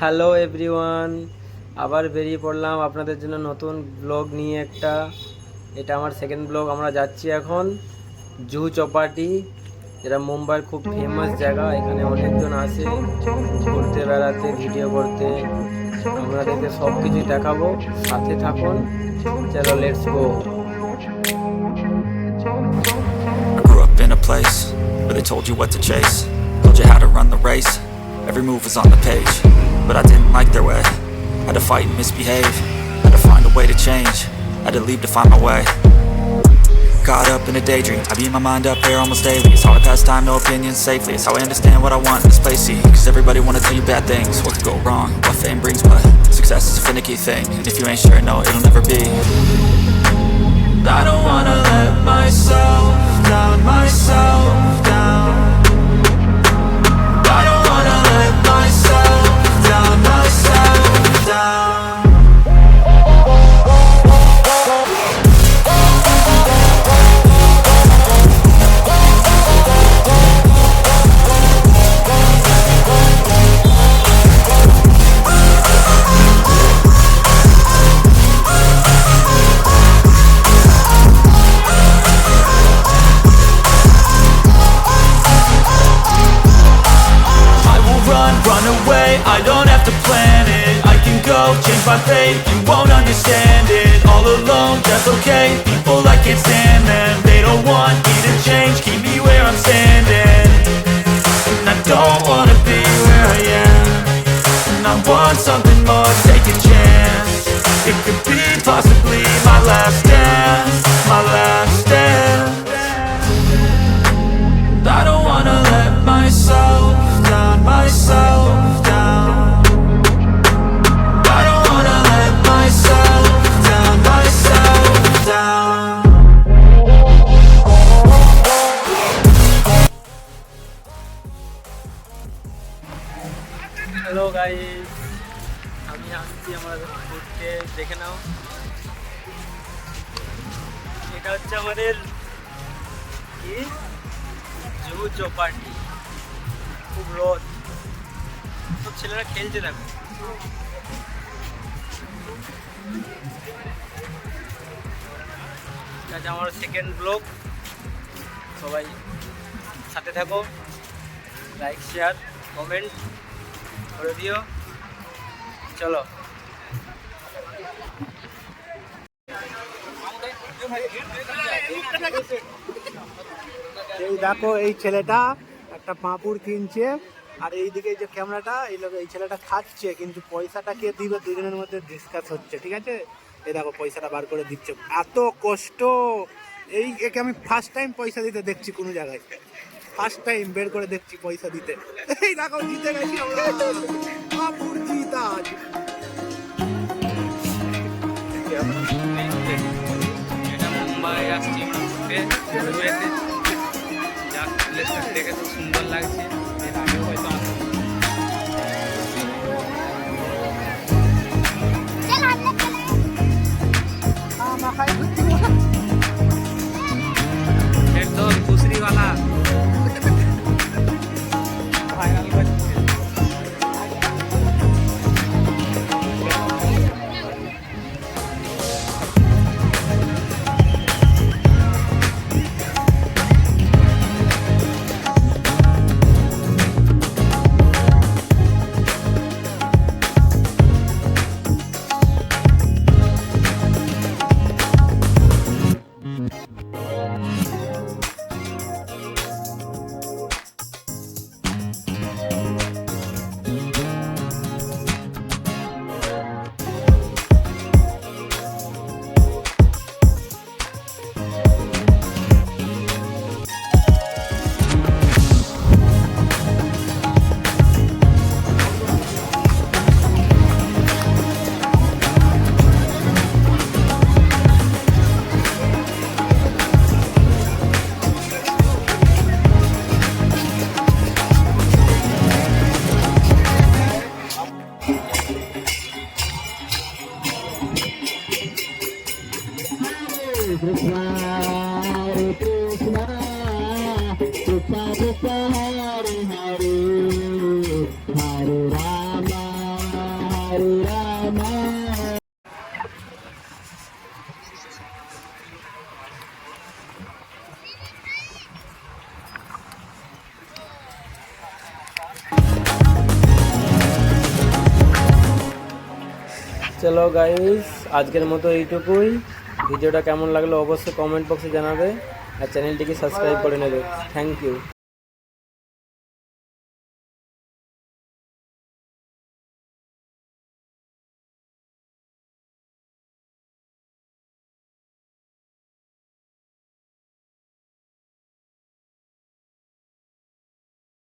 Hello everyone, আবার বেরিয়ে পড়লাম আপনাদের জন্য নতুন ব্লগ নিয়ে একটা। এটা আমার সেকেন্ড ব্লগ। আমরা যাচ্ছি এখন জুহু চৌপাটি, যেটা মুম্বাইয়ের খুব ফেমাস জায়গা। এখানে অনেকজন আসে ঘুরতে, বেড়াতে, ভিডিও করতে। আপনাদেরকে সব কিছুই দেখাবো, সাথে থাকুন। চলো, let's go. I grew up in a place where they told you what to chase, told you how to run the race. Every move was on the page, but I didn't like their way. Had to fight and misbehave, had to find a way to change, had to leave to find my way. Caught up in a daydream, I beat my mind up there almost daily. It's how I pass time, no opinions safely. It's how I understand what I want in this place, see. Cause everybody wanna tell you bad things, what could go wrong, what fame brings, but success is a finicky thing. And if you ain't sure, no, it'll never be. I don't wanna let myself down, myself down. I don't wanna let myself down, myself down. Run away, I don't have to plan it. I can go, change my fate, you won't understand it. All alone, that's okay, people I can't stand them. They don't want me to change, keep me where I'm standing. And I don't wanna be where I am, and I want something more, take a chance. It could be possibly my last dance, my last dance. I don't wanna let myself down, myself down. I don't wanna let myself down, myself down. Hello guys, আমি আসছি আমাদের ঘুরতে। দেখে নাও, এটা হচ্ছে আমাদের কি জুহু চৌপাটি। খুব রোদ, সব ছেলেরা খেলছে। দেখো, এটা হচ্ছে আমার সেকেন্ড ব্লগ। সবাই সাথে থাকো, লাইক, শেয়ার, কমেন্ট করে দিও। চলো। এই দেখো, এই ছেলেটা একটা পাঁপড় কিনছে, আর এইদিকে যে ক্যামেরাটা, এই ছেলেটা খাচ্ছে, কিন্তু পয়সাটা কে দিবে দুজনের মধ্যে ডিসকাস হচ্ছে। ঠিক আছে, এই দেখো পয়সাটা বার করে দিচ্ছে। এত কষ্ট, একে আমি ফার্স্ট টাইম পয়সা দিতে দেখছি কোনো জায়গায়, ফার্স্ট টাইম বের করে দেখছি পয়সা দিতে। এই দেখো, জিতে গেছি আমরা, পাঁপড় জিতা। এটা মুম্বাই আসছি আমরা ঘুরতে, যাক প্লেসটা দেখে তো সুন্দর লাগছে। এর আগেও হয়তো तो दूसरी वाला वायरल करছে। চলো গাইস, আজকের মতো এইটুকুই। ভিডিওটা কেমন লাগলো অবশ্যই কমেন্ট বক্সে জানাবে, আর চ্যানেলটিকে সাবস্ক্রাইব করে নেবে। Thank you.